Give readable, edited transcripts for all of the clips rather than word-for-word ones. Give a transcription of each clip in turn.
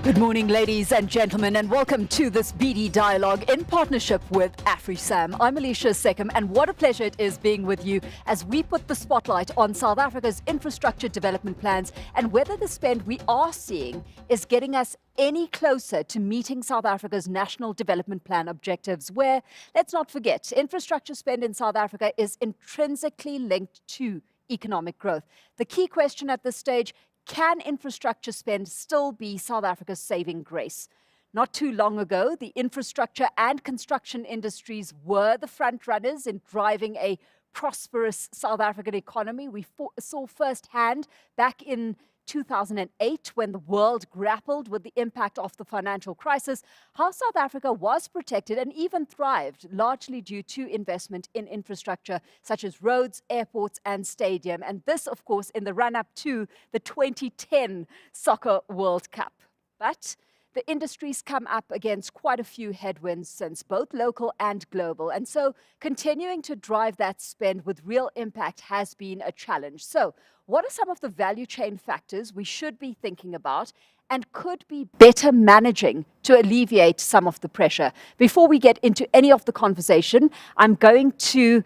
Good morning, ladies and gentlemen, and welcome to this BD Dialogue in partnership with AfriSam. I'm Alicia Seckham, and what a pleasure it is being with you as we put the spotlight on South Africa's infrastructure development plans and whether the spend we are seeing is getting us any closer to meeting South Africa's National Development Plan objectives, where, let's not forget, infrastructure spend in South Africa is intrinsically linked to economic growth. The key question at this stage: can infrastructure spend still be South Africa's saving grace? Not too long ago, the infrastructure and construction industries were the front runners in driving a prosperous South African economy. We saw firsthand back in 2008, when the world grappled with the impact of the financial crisis, how South Africa was protected and even thrived, largely due to investment in infrastructure such as roads, airports, and stadium. And this, of course, in the run-up to the 2010 Soccer World Cup. But the industry's come up against quite a few headwinds since, both local and global. And so continuing to drive that spend with real impact has been a challenge. So what are some of the value chain factors we should be thinking about and could be better managing to alleviate some of the pressure? Before we get into any of the conversation, I'm going to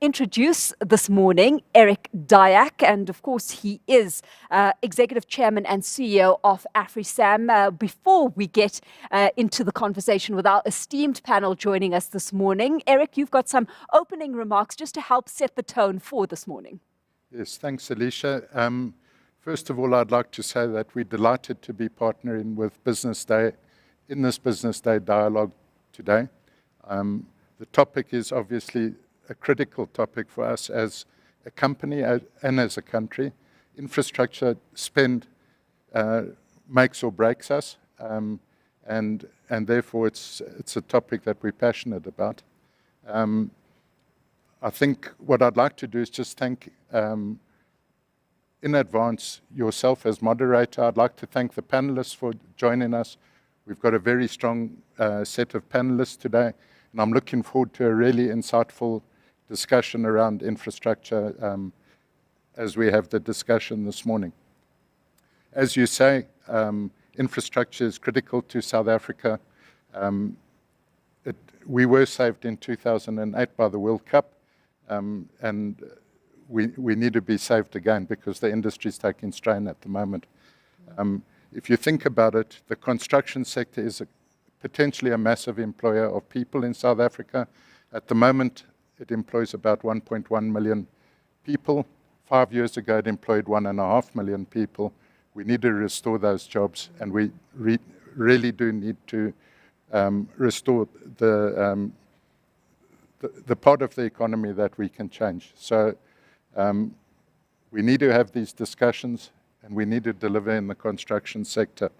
introduce this morning Eric Dyack, and of course he is Executive Chairman and CEO of AfriSam. Before we get into the conversation with our esteemed panel joining us this morning, Eric, you've got some opening remarks just to help set the tone for this morning. Yes, thanks, Alicia. First of all, I'd like to say that we're delighted to be partnering with Business Day in this Business Day dialogue today. The topic is obviously a critical topic for us as a company and as a country. Infrastructure spend makes or breaks us, and therefore it's a topic that we're passionate about. I think what I'd like to do is just thank in advance yourself as moderator. I'd like to thank the panelists for joining us. We've got a very strong set of panelists today, and I'm looking forward to a really insightful discussion around infrastructure as we have the discussion this morning. As you say, infrastructure is critical to South Africa. We were saved in 2008 by the World Cup, and we need to be saved again because the industry is taking strain at the moment. If you think about it, the construction sector is potentially a massive employer of people in South Africa. At the moment, it employs about 1.1 million people. 5 years ago, it employed 1.5 million people. We need to restore those jobs, and we really do need to restore the part of the economy that we can change. So we need to have these discussions, and we need to deliver in the construction sector.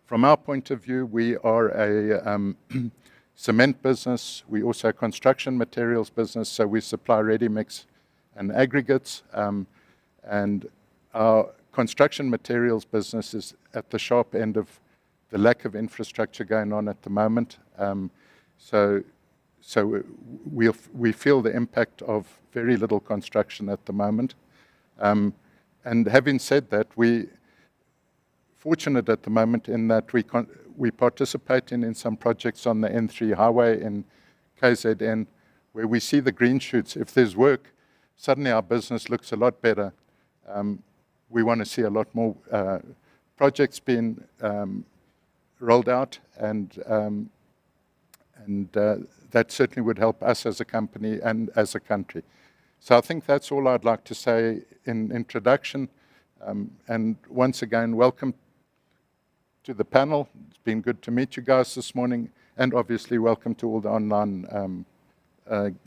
From our point of view, we are a cement business. We also a construction materials business, so we supply ready mix and aggregates. And our construction materials business is at the sharp end of the lack of infrastructure going on at the moment. So we feel the impact of very little construction at the moment. And having said that, we're fortunate at the moment in that we participate in some projects on the N3 highway in KZN, where we see the green shoots. If there's work, suddenly our business looks a lot better. We want to see a lot more projects being rolled out, and that certainly would help us as a company and as a country. So I think that's all I'd like to say in introduction. And once again, welcome to the panel. It's been good to meet you guys this morning, and obviously welcome to all the online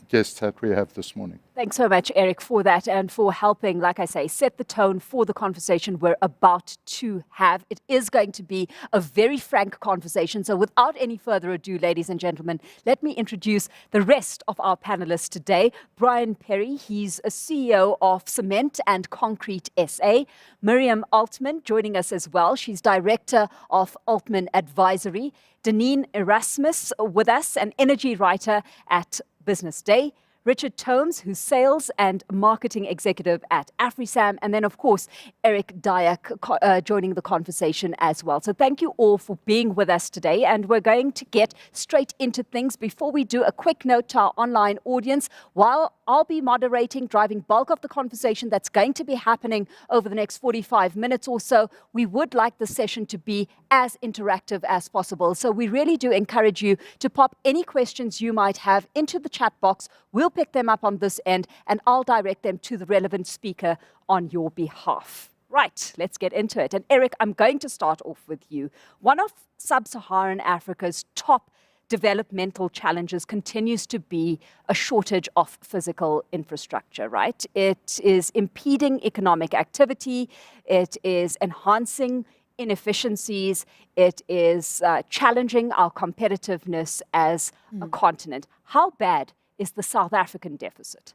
guests that we have this morning. Thanks so much, Eric, for that and for helping, like I say, set the tone for the conversation we're about to have. It is going to be a very frank conversation. So without any further ado, ladies and gentlemen, let me introduce the rest of our panelists today. Brian Perry, he's a CEO of Cement and Concrete SA. Miriam Altman joining us as well. She's Director of Altman Advisory. Deneen Erasmus with us, an energy writer at Business Day. Richard Tomes, who's Sales and Marketing Executive at AfriSam, and then, of course, Eric Dyak joining the conversation as well. So thank you all for being with us today, and we're going to get straight into things. Before we do, a quick note to our online audience. While I'll be moderating, driving bulk of the conversation that's going to be happening over the next 45 minutes or so, we would like the session to be as interactive as possible. So we really do encourage you to pop any questions you might have into the chat box. We'll pick them up on this end, and I'll direct them to the relevant speaker on your behalf. Right, let's get into it. And Eric, I'm going to start off with you. One of sub-Saharan Africa's top developmental challenges continues to be a shortage of physical infrastructure, right? It is impeding economic activity. It is enhancing inefficiencies. It is challenging our competitiveness as a continent. How bad is the South African deficit?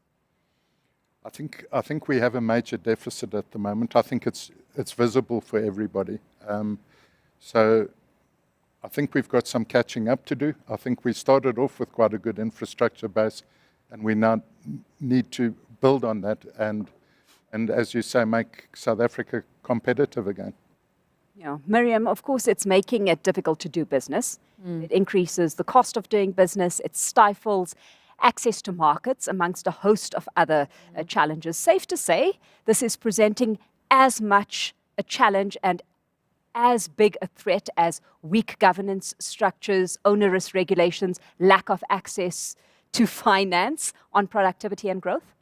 I think we have a major deficit at the moment. I think it's visible for everybody. So I think we've got some catching up to do. I think we started off with quite a good infrastructure base, and we now need to build on that and as you say, make South Africa competitive again. Yeah, Miriam, of course, it's making it difficult to do business. It increases the cost of doing business. It stifles access to markets, amongst a host of other challenges. Safe to say, this is presenting as much a challenge and as big a threat as weak governance structures, onerous regulations, lack of access to finance on productivity and growth?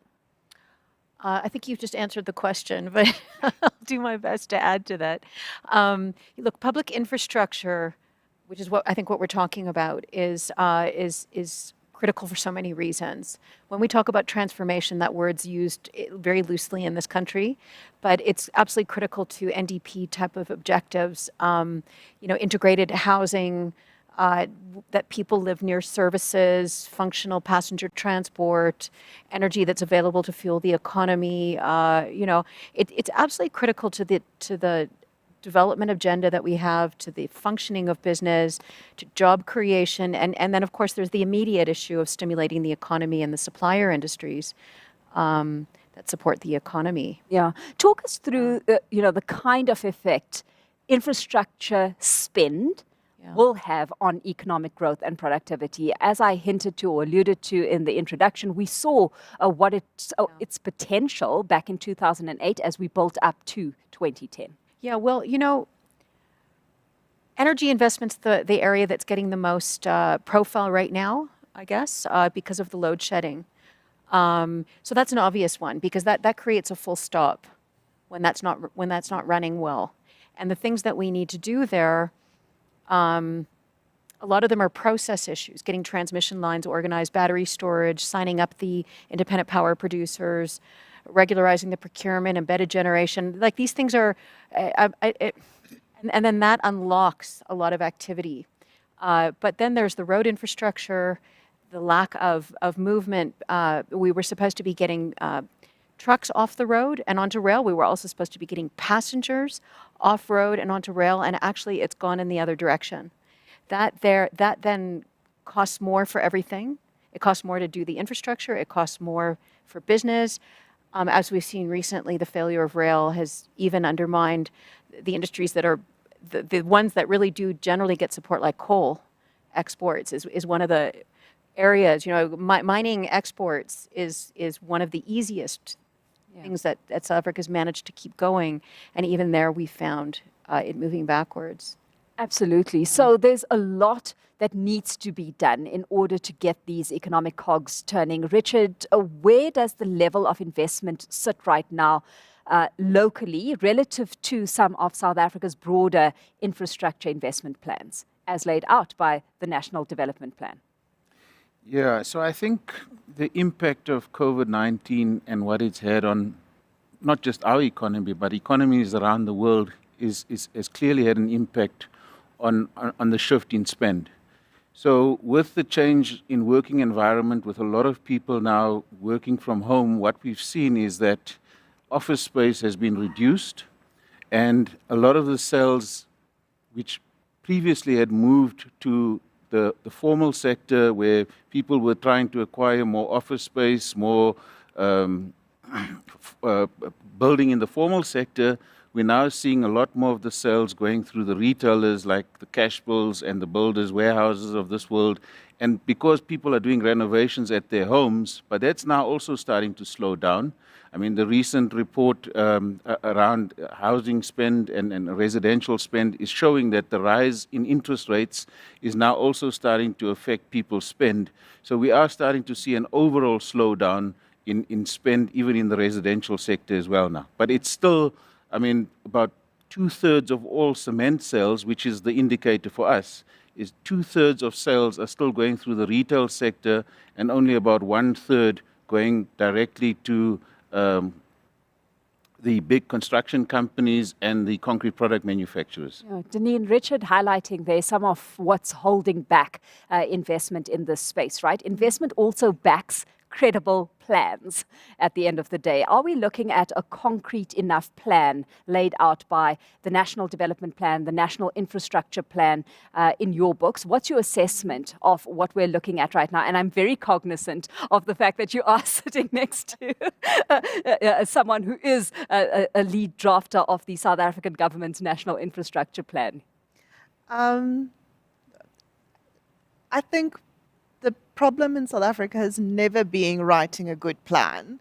I think you've just answered the question, but I'll do my best to add to that. Look, public infrastructure, which is what I think what we're talking about, is critical for so many reasons. When we talk about transformation, that word's used very loosely in this country, but it's absolutely critical to NDP type of objectives. Integrated housing, that people live near services, functional passenger transport, energy that's available to fuel the economy. It's absolutely critical to the development agenda that we have, to the functioning of business, to job creation, and then of course there's the immediate issue of stimulating the economy and the supplier industries that support the economy. Yeah, talk us through the kind of effect infrastructure spend will have on economic growth and productivity. As I hinted to or alluded to in the introduction, we saw its potential back in 2008 as we built up to 2010. Yeah, well, energy investment's the area that's getting the most profile right now, I guess, because of the load shedding. So that's an obvious one, because that creates a full stop when that's not running well. And the things that we need to do there, a lot of them are process issues, getting transmission lines organized, battery storage, signing up the independent power producers, regularizing the procurement, embedded generation. Like, these things are, and then that unlocks a lot of activity. But then there's the road infrastructure, the lack of movement. We were supposed to be getting trucks off the road and onto rail. We were also supposed to be getting passengers off road and onto rail, and actually it's gone in the other direction. That then costs more for everything. It costs more to do the infrastructure. It costs more for business. As we've seen recently, the failure of rail has even undermined the industries that are the ones that really do generally get support, like coal exports is one of the areas. Mining exports is one of the easiest things that South Africa's managed to keep going, and even there we found it moving backwards. Absolutely. So there's a lot that needs to be done in order to get these economic cogs turning. Richard, where does the level of investment sit right now locally relative to some of South Africa's broader infrastructure investment plans as laid out by the National Development Plan? Yeah, so I think the impact of COVID-19 and what it's had on not just our economy, but economies around the world has clearly had an impact on the shift in spend. So with the change in working environment, with a lot of people now working from home, what we've seen is that office space has been reduced, and a lot of the sales which previously had moved to the formal sector where people were trying to acquire more office space, more building in the formal sector, we're now seeing a lot more of the sales going through the retailers like the Cashbills and the builders, warehouses of this world. And because people are doing renovations at their homes, but that's now also starting to slow down. I mean, the recent report around housing spend and residential spend is showing that the rise in interest rates is now also starting to affect people's spend. So we are starting to see an overall slowdown in spend, even in the residential sector as well now. But it's still, I mean, about 2/3 of all cement sales, which is the indicator for us, is 2/3 of sales are still going through the retail sector and only about 1/3 going directly to the big construction companies and the concrete product manufacturers. Deneen, Richard highlighting there some of what's holding back investment in this space, right? Investment also backs credible plans at the end of the day. Are we looking at a concrete enough plan laid out by the National Development Plan, the National Infrastructure Plan in your books? What's your assessment of what we're looking at right now? And I'm very cognizant of the fact that you are sitting next to someone who is a lead drafter of the South African government's National Infrastructure Plan. I think the problem in South Africa has never been writing a good plan.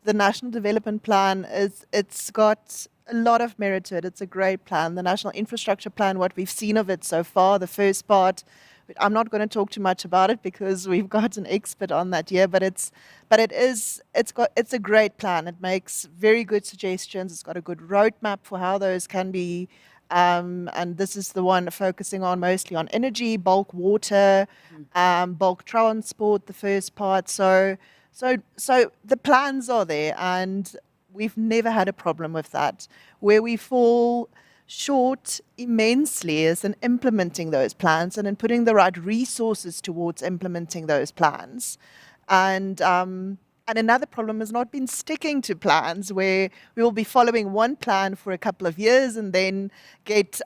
The National Development Plan it's got a lot of merit to it. It's a great plan. The National Infrastructure Plan, what we've seen of it so far, the first part, I'm not going to talk too much about it because we've got an expert on that here, but it's a great plan. It makes very good suggestions. It's got a good roadmap for how those can be. And this is the one focusing on mostly on energy, bulk water, bulk transport, the first part. So the plans are there, and we've never had a problem with that. Where we fall short immensely is in implementing those plans and in putting the right resources towards implementing those plans. And another problem has not been sticking to plans, where we will be following one plan for a couple of years and then get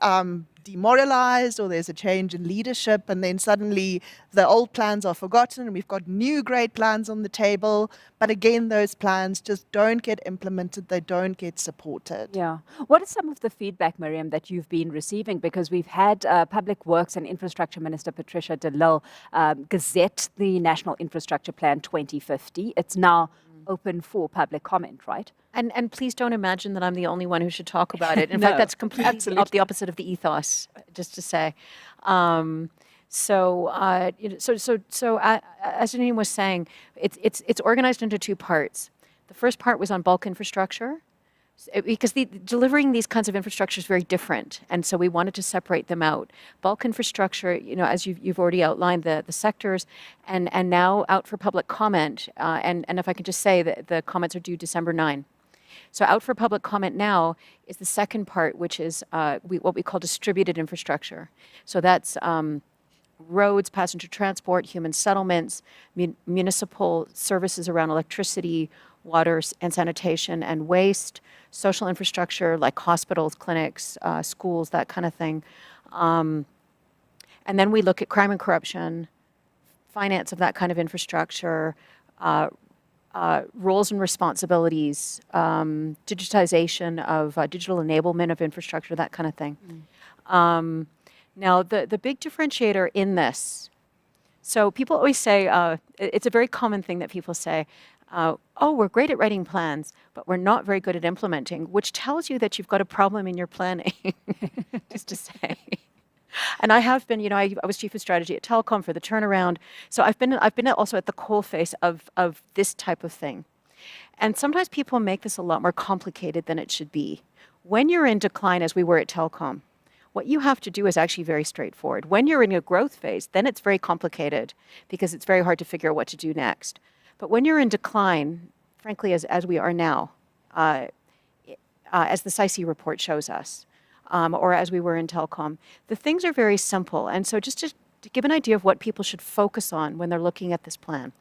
demoralized, or there's a change in leadership, and then suddenly the old plans are forgotten and we've got new great plans on the table. But again, those plans just don't get implemented, they don't get supported. Yeah. What is some of the feedback, Miriam, that you've been receiving? Because we've had Public Works and Infrastructure Minister Patricia de Lille gazette the National Infrastructure Plan 2050. It's now open for public comment, right? And please don't imagine that I'm the only one who should talk about it. In fact, that's completely the opposite of the ethos, just to say. As Janine was saying, it's organized into two parts. The first part was on bulk infrastructure, because delivering these kinds of infrastructure is very different, and so we wanted to separate them out. Bulk infrastructure, as you've already outlined the sectors, and now out for public comment. And if I could just say that the comments are due December 9. So out for public comment now is the second part, which is what we call distributed infrastructure. So that's roads, passenger transport, human settlements, municipal services around electricity, water and sanitation and waste, social infrastructure like hospitals, clinics, schools, that kind of thing. And then we look at crime and corruption, finance of that kind of infrastructure, roles and responsibilities, digitization of digital enablement of infrastructure, that kind of thing. Now, the big differentiator in this, so people always say, it's a very common thing that people say, oh, we're great at writing plans, but we're not very good at implementing, which tells you that you've got a problem in your planning, just to say. And I have been, I was chief of strategy at Telkom for the turnaround. So I've been also at the coalface of this type of thing. And sometimes people make this a lot more complicated than it should be. When you're in decline, as we were at Telkom, what you have to do is actually very straightforward. When you're in a growth phase, then it's very complicated because it's very hard to figure out what to do next. But when you're in decline, frankly, as we are now, as the SIC report shows us, or as we were in Telkom, the things are very simple. And so just to give an idea of what people should focus on when they're looking at this plan,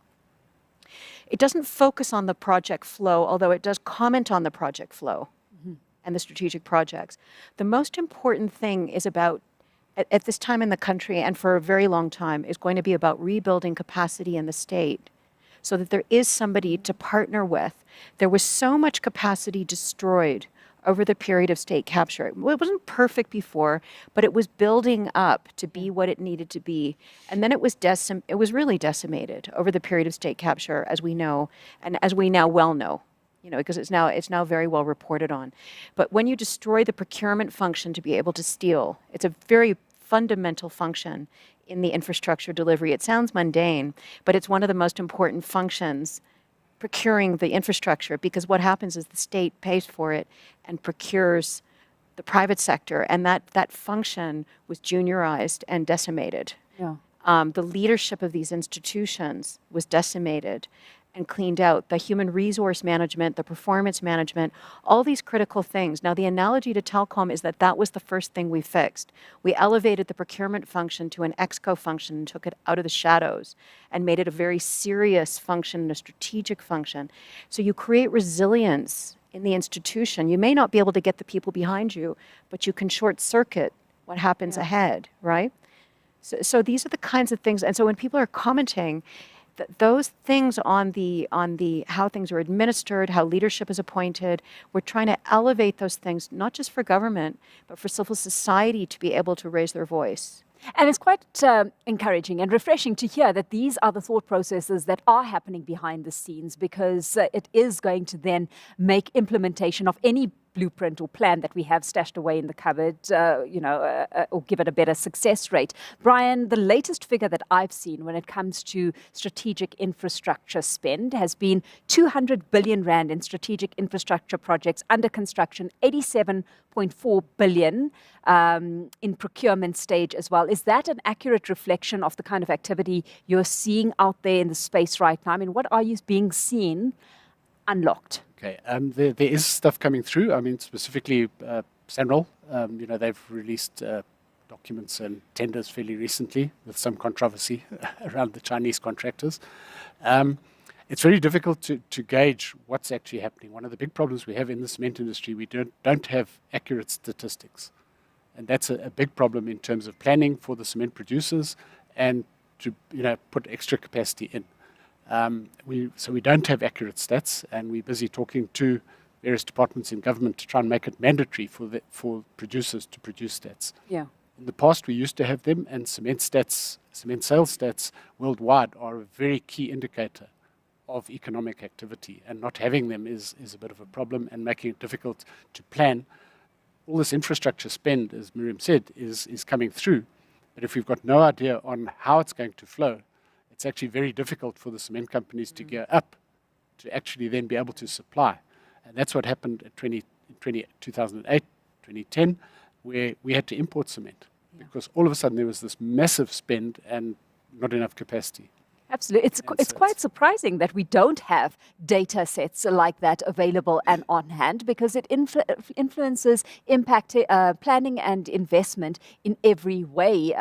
it doesn't focus on the project flow, although it does comment on the project flow and the strategic projects. The most important thing is about at this time in the country and for a very long time is going to be about rebuilding capacity in the state so that there is somebody to partner with. There was so much capacity destroyed over the period of state capture. It wasn't perfect before, but it was building up to be what it needed to be. And then it was really decimated over the period of state capture, as we know, and as we now well know, because it's now very well reported on. But when you destroy the procurement function to be able to steal, it's a very fundamental function in the infrastructure delivery. It sounds mundane, but it's one of the most important functions, procuring the infrastructure, because what happens is the state pays for it and procures the private sector, and that function was juniorized and decimated. Yeah. The leadership of these institutions was decimated and cleaned out. The human resource management, the performance management, all these critical things. Now, the analogy to telecom is that was the first thing we fixed. We elevated the procurement function to an exco function and took it out of the shadows and made it a very serious function and a strategic function. So you create resilience in the institution. You may not be able to get the people behind you, but you can short circuit what happens ahead, right? So these are the kinds of things. And so when people are commenting, those things on the how things are administered, how leadership is appointed, we're trying to elevate those things, not just for government, but for civil society to be able to raise their voice. And it's quite encouraging and refreshing to hear that these are the thought processes that are happening behind the scenes, because it is going to then make implementation of any blueprint or plan that we have stashed away in the cupboard, or give it a better success rate. Brian, the latest figure that I've seen when it comes to strategic infrastructure spend has been 200 billion rand in strategic infrastructure projects under construction, 87.4 billion in procurement stage as well. Is that an accurate reflection of the kind of activity you're seeing out there in the space right now? I mean, what are you being seen unlocked? Okay, there is stuff coming through. I mean, specifically Sanral, they've released documents and tenders fairly recently with some controversy around the Chinese contractors. It's very difficult to gauge what's actually happening. One of the big problems we have in the cement industry, we don't have accurate statistics. And that's a big problem in terms of planning for the cement producers and to put extra capacity in. So we don't have accurate stats, and we're busy talking to various departments in government to try and make it mandatory for producers to produce stats. Yeah. In the past, we used to have them, and cement sales stats worldwide are a very key indicator of economic activity, and not having them is a bit of a problem and making it difficult to plan. All this infrastructure spend, as Miriam said, is coming through, but if we've got no idea on how it's going to flow, it's actually very difficult for the cement companies to gear up to actually then be able to supply. And that's what happened in 2008, 2010, where we had to import cement because all of a sudden there was this massive spend and not enough capacity. Absolutely. It's quite surprising that we don't have data sets like that available and on hand, because it influences impact planning and investment in every way.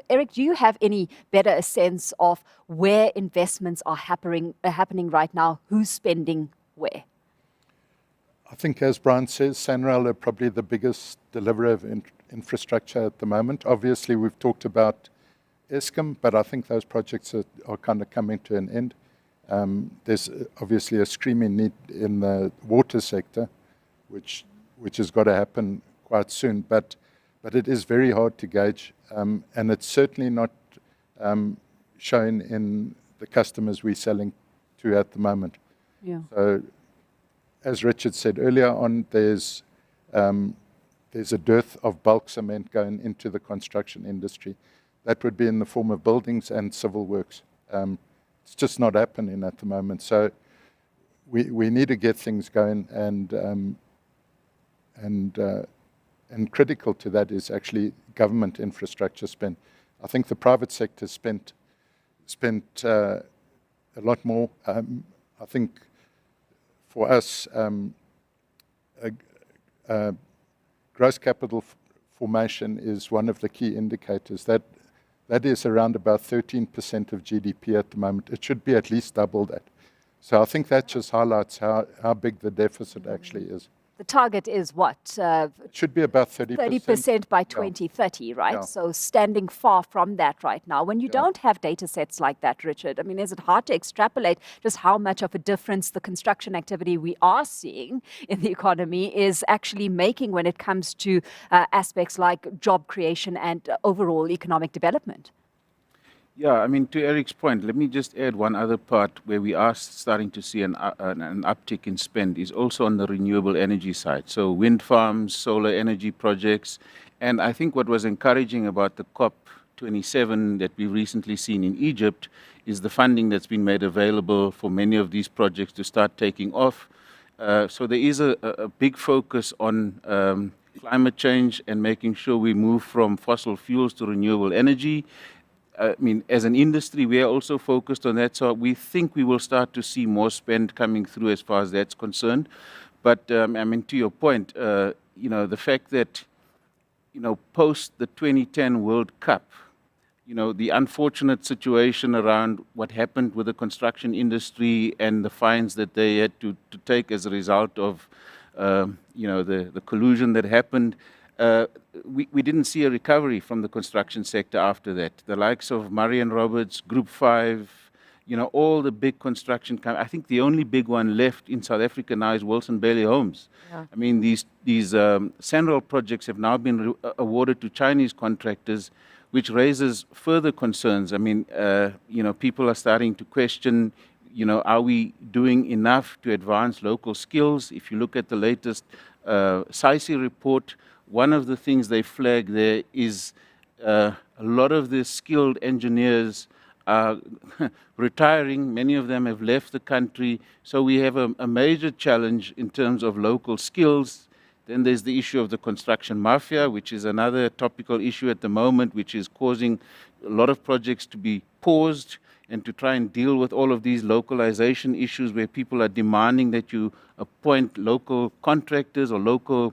Eric, do you have any better sense of where investments are happening right now? Who's spending where? I think, as Brian says, Sanral are probably the biggest deliverer of infrastructure at the moment. Obviously, we've talked about Eskom, but I think those projects are kind of coming to an end. There's obviously a screaming need in the water sector, which has got to happen quite soon. But it is very hard to gauge, and it's certainly not shown in the customers we're selling to at the moment. Yeah. So, as Richard said earlier on, there's a dearth of bulk cement going into the construction industry. That would be in the form of buildings and civil works. It's just not happening at the moment. So we need to get things going, and critical to that is actually government infrastructure spend. I think the private sector spent a lot more. I think for us, gross capital formation is one of the key indicators. That is around about 13% of GDP at the moment. It should be at least double that. So I think that just highlights how big the deficit actually is. The target is what? It should be about 30%. 30% by 2030, right? Yeah. So standing far from that right now. When you don't have data sets like that, Richard, I mean, is it hard to extrapolate just how much of a difference the construction activity we are seeing in the economy is actually making when it comes to aspects like job creation and overall economic development? Yeah, I mean, to Eric's point, let me just add one other part where we are starting to see an uptick in spend is also on the renewable energy side. So wind farms, solar energy projects. And I think what was encouraging about the COP27 that we've recently seen in Egypt is the funding that's been made available for many of these projects to start taking off. So there is a big focus on climate change and making sure we move from fossil fuels to renewable energy. I mean, as an industry, we are also focused on that. So we think we will start to see more spend coming through as far as that's concerned. But, I mean, to your point, you know, the fact that, you know, post the 2010 World Cup, you know, the unfortunate situation around what happened with the construction industry and the fines that they had to take as a result of, you know, the collusion that happened, we didn't see a recovery from the construction sector after that. The likes of Murray & Roberts, Group 5, you know, all the big construction I think the only big one left in South Africa now is Wilson Bailey Homes. Yeah. I mean, these Sanral projects have now been awarded to Chinese contractors, which raises further concerns. I mean, you know, people are starting to question, you know, are we doing enough to advance local skills? If you look at the latest SAICI report, one of the things they flag there is a lot of the skilled engineers are retiring. Many of them have left the country. So we have a major challenge in terms of local skills. Then there's the issue of the construction mafia, which is another topical issue at the moment, which is causing a lot of projects to be paused and to try and deal with all of these localization issues where people are demanding that you appoint local contractors or local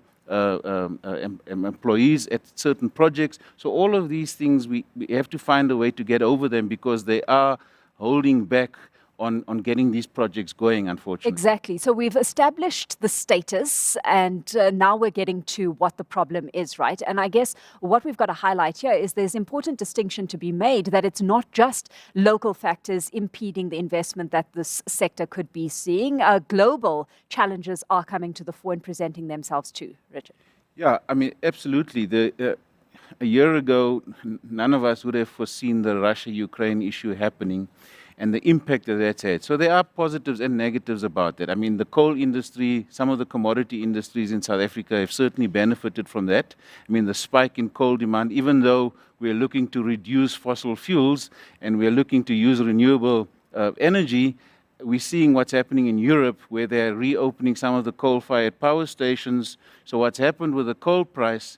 employees at certain projects. So all of these things, we have to find a way to get over them because they are holding back on getting these projects going, unfortunately. Exactly. So we've established the status and now we're getting to what the problem is, right? And I guess what we've got to highlight here is there's important distinction to be made that it's not just local factors impeding the investment that this sector could be seeing. Global challenges are coming to the fore and presenting themselves too, Richard. Yeah, I mean, absolutely. A year ago, none of us would have foreseen the Russia-Ukraine issue happening and the impact that that's had. So there are positives and negatives about that. I mean, the coal industry, some of the commodity industries in South Africa have certainly benefited from that. I mean, the spike in coal demand, even though we're looking to reduce fossil fuels and we're looking to use renewable energy, we're seeing what's happening in Europe where they're reopening some of the coal-fired power stations. So what's happened with the coal price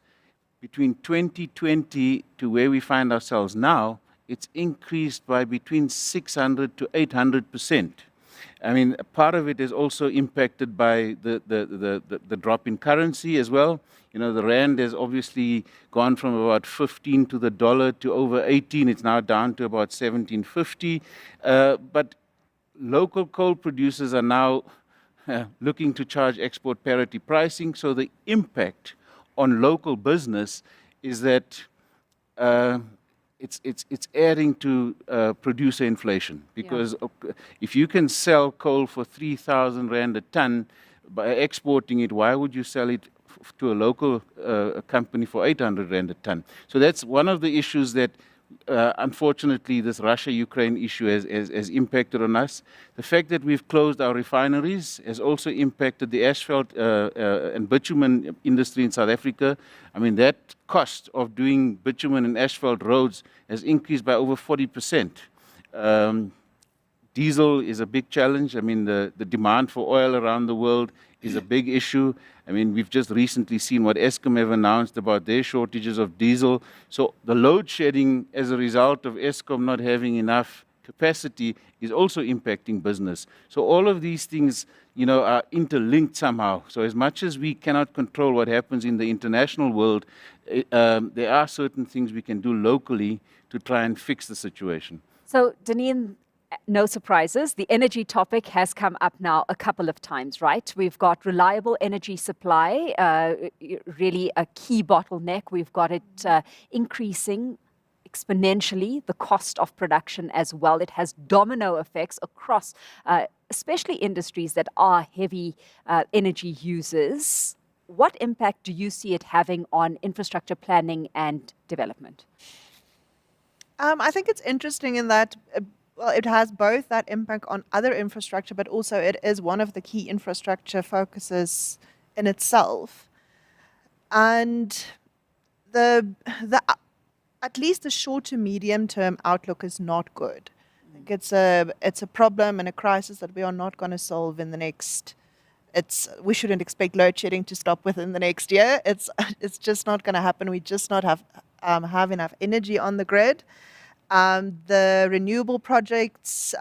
between 2020 to where we find ourselves now, it's increased by between 600 to 800%. I mean, part of it is also impacted by the drop in currency as well. You know, the rand has obviously gone from about 15 to the dollar to over 18. It's now down to about 17.50. But local coal producers are now looking to charge export parity pricing. So the impact on local business is that it's adding to producer inflation because if you can sell coal for 3,000 Rand a ton by exporting it, why would you sell it to a local company for 800 Rand a ton? So that's one of the issues that unfortunately this Russia-Ukraine issue has impacted on us. The fact that we've closed our refineries has also impacted the asphalt and bitumen industry in South Africa. I mean, that cost of doing bitumen and asphalt roads has increased by over 40%. Diesel is a big challenge. I mean, the demand for oil around the world is a big issue. I mean, we've just recently seen what Eskom have announced about their shortages of diesel. So the load shedding as a result of Eskom not having enough capacity is also impacting business. So all of these things, you know, are interlinked somehow. So as much as we cannot control what happens in the international world, there are certain things we can do locally to try and fix the situation. So, Deneen, no surprises. The energy topic has come up now a couple of times, right? We've got reliable energy supply, really a key bottleneck. We've got it increasing exponentially, the cost of production as well. It has domino effects across, especially industries that are heavy energy users. What impact do you see it having on infrastructure planning and development? I think it's interesting in that, well, it has both that impact on other infrastructure, but also it is one of the key infrastructure focuses in itself. And the at least the short to medium term outlook is not good. I think it's a problem and a crisis that we are not going to solve in the next. We shouldn't expect load shedding to stop within the next year. It's just not going to happen. We just not have enough energy on the grid. The renewable projects,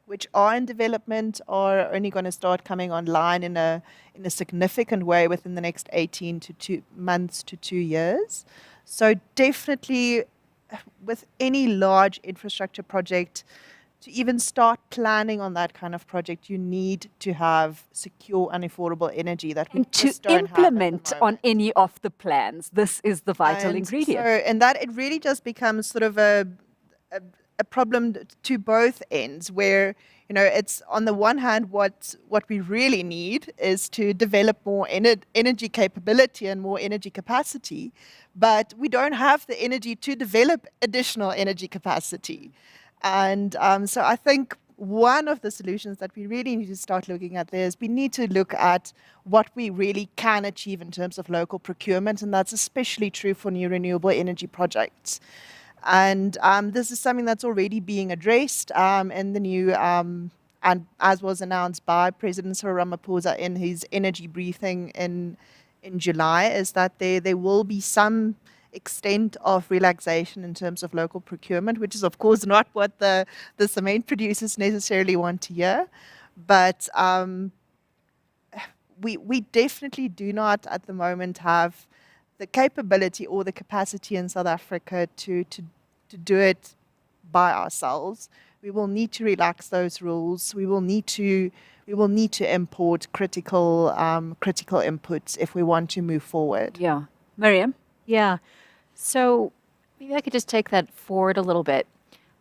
which are in development, are only going to start coming online in a significant way within the next 18 to 2 months to 2 years. So definitely, with any large infrastructure project, to even start planning on that kind of project, you need to have secure and affordable energy that we And to just don't implement have at the on any of the plans, this is the vital ingredient. And that it really just becomes sort of a problem to both ends, where it's on the one hand what we really need is to develop more energy capability and more energy capacity, but we don't have the energy to develop additional energy capacity. And so I think one of the solutions that we really need to start looking at there is we need to look at what we really can achieve in terms of local procurement, and that's especially true for new renewable energy projects. And this is something that's already being addressed in the new, and as was announced by President Cyril Ramaphosa in his energy briefing in July, is that there will be some extent of relaxation in terms of local procurement, which is of course not what the cement producers necessarily want to hear. But we definitely do not at the moment have the capability or the capacity in South Africa to do it by ourselves. We will need to relax those rules. We will need to import critical inputs if we want to move forward. Yeah. Miriam? Yeah. So maybe I could just take that forward a little bit.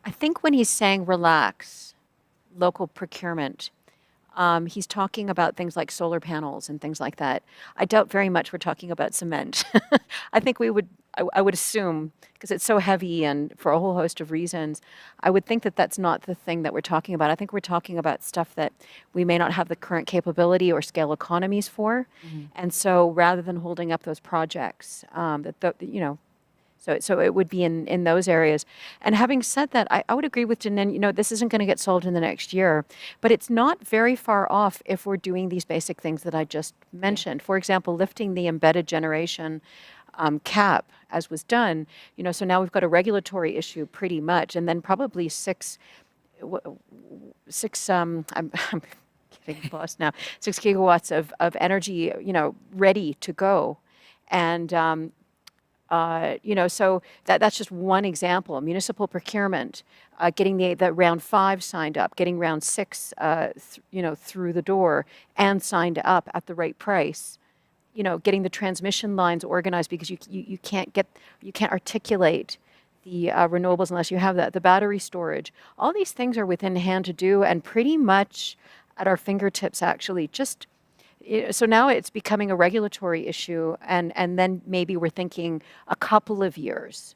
I think when he's saying relax local procurement, he's talking about things like solar panels and things like that. I doubt very much we're talking about cement. I think I would assume, because it's so heavy and for a whole host of reasons, I would think that that's not the thing that we're talking about. I think we're talking about stuff that we may not have the current capability or scale economies for. Mm-hmm. And so rather than holding up those projects, so it would be in those areas. And having said that, I would agree with Janine, this isn't going to get solved in the next year, but it's not very far off if we're doing these basic things that I just mentioned. For example, lifting the embedded generation cap, as was done, so now we've got a regulatory issue pretty much, and then probably six I'm getting lost now, 6 gigawatts of energy, ready to go. And, so that's just one example. Municipal procurement, getting the round 5 signed up, getting round 6, through the door and signed up at the right price. Getting the transmission lines organized, because you can't articulate the renewables unless you have the battery storage. All these things are within hand to do and pretty much at our fingertips, actually. So now it's becoming a regulatory issue, and then maybe we're thinking a couple of years.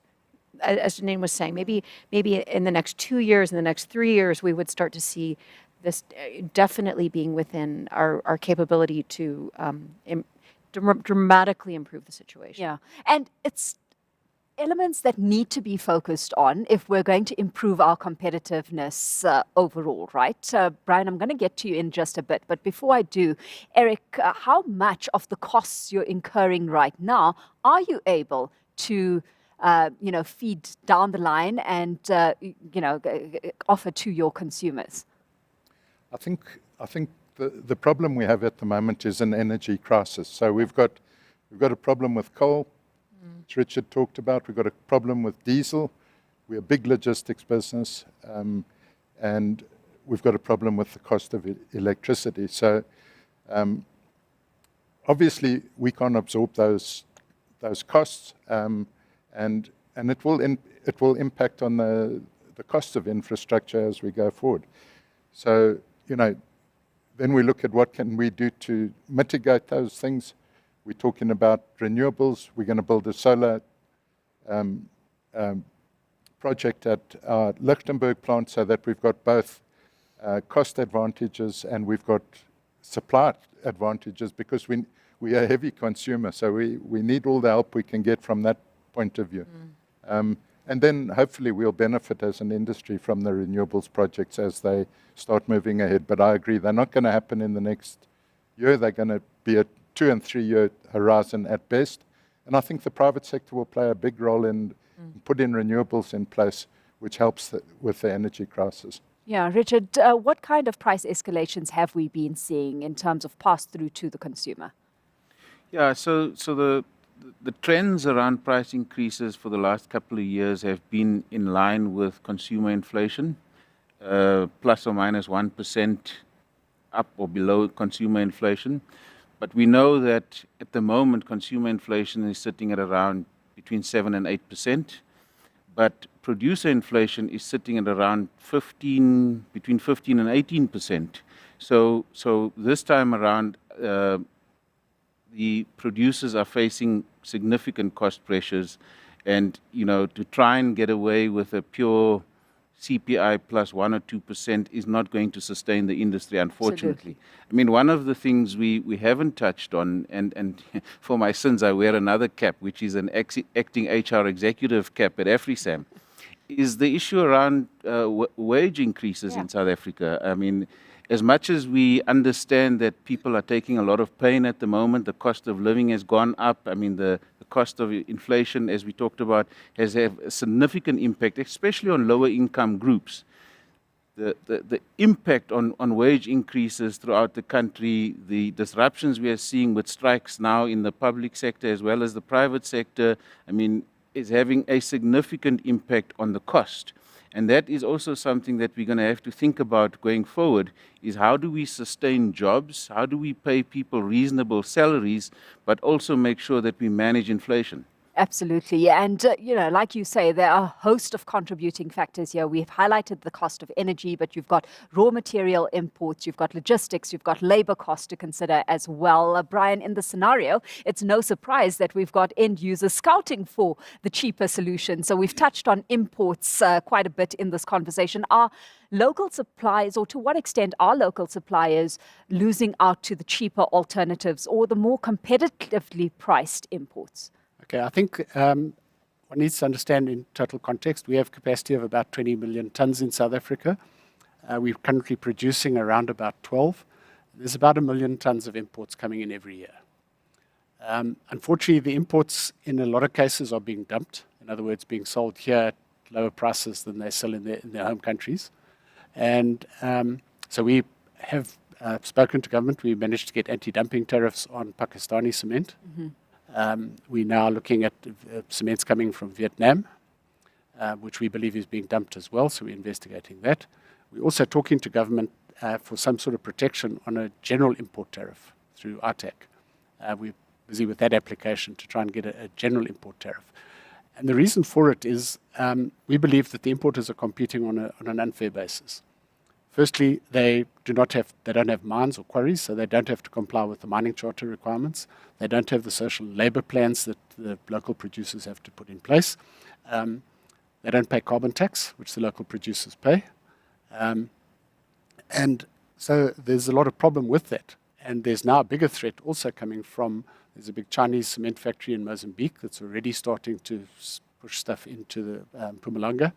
As Janine was saying, maybe in the next 2 years, in the next 3 years, we would start to see this definitely being within our capability to dramatically improve the situation. Yeah, and it's elements that need to be focused on if we're going to improve our competitiveness overall, right? Brian, I'm going to get to you in just a bit, but before I do, Eric, how much of the costs you're incurring right now are you able to feed down the line and offer to your consumers? I think the problem we have at the moment is an energy crisis. So we've got a problem with coal, which Richard talked about. We've got a problem with diesel. We're a big logistics business. and we've got a problem with the cost of electricity. So obviously we can't absorb those costs, and it will impact on the cost of infrastructure as we go forward. So, then we look at what can we do to mitigate those things. We're talking about renewables. We're going to build a solar project at our Lichtenberg plant so that we've got both cost advantages and we've got supply advantages, because we are a heavy consumer, so we need all the help we can get from that point of view. And then hopefully we'll benefit as an industry from the renewables projects as they start moving ahead. But I agree, they're not going to happen in the next year. They're going to be a 2 and 3 year horizon at best. And I think the private sector will play a big role in putting renewables in place, which helps with the energy crisis. Yeah, Richard, what kind of price escalations have we been seeing in terms of pass-through to the consumer? Yeah, so the trends around price increases for the last couple of years have been in line with consumer inflation, plus or minus 1% up or below consumer inflation. But we know that at the moment, consumer inflation is sitting at around between 7 and 8%. But producer inflation is sitting at around between 15 and 18%. So this time around, the producers are facing significant cost pressures, and to try and get away with a pure CPI plus 1 or 2% is not going to sustain the industry, unfortunately. Absolutely. I mean, one of the things we haven't touched on, and for my sins I wear another cap, which is an acting HR executive cap at AfriSam, is the issue around wage increases in South Africa. I mean, as much as we understand that people are taking a lot of pain at the moment, the cost of living has gone up. I mean, the cost of inflation, as we talked about, has had a significant impact, especially on lower income groups. The impact on wage increases throughout the country, the disruptions we are seeing with strikes now in the public sector as well as the private sector, I mean, is having a significant impact on the cost. And that is also something that we're going to have to think about going forward, is how do we sustain jobs, how do we pay people reasonable salaries, but also make sure that we manage inflation. Absolutely. And, like you say, there are a host of contributing factors here. We've highlighted the cost of energy, but you've got raw material imports, you've got logistics, you've got labor costs to consider as well. Brian, in the scenario, it's no surprise that we've got end users scouting for the cheaper solution. So we've touched on imports quite a bit in this conversation. Are local suppliers, or to what extent are local suppliers losing out to the cheaper alternatives or the more competitively priced imports? Okay, I think one needs to understand in total context, we have capacity of about 20 million tons in South Africa. We're currently producing around about 12. There's about 1 million tons of imports coming in every year. Unfortunately, the imports in a lot of cases are being dumped. In other words, being sold here at lower prices than they sell in their home countries. And so we have spoken to government. We managed to get anti-dumping tariffs on Pakistani cement. Mm-hmm. We're now looking at cements coming from Vietnam, which we believe is being dumped as well, so we're investigating that. We're also talking to government for some sort of protection on a general import tariff through RTAC. We're busy with that application to try and get a general import tariff. And the reason for it is we believe that the importers are competing on an unfair basis. Firstly, they don't have mines or quarries, so they don't have to comply with the mining charter requirements. They don't have the social labor plans that the local producers have to put in place. They don't pay carbon tax, which the local producers pay. And so there's a lot of problem with that. And there's now a bigger threat also coming from, there's a big Chinese cement factory in Mozambique that's already starting to push stuff into the Mpumalanga.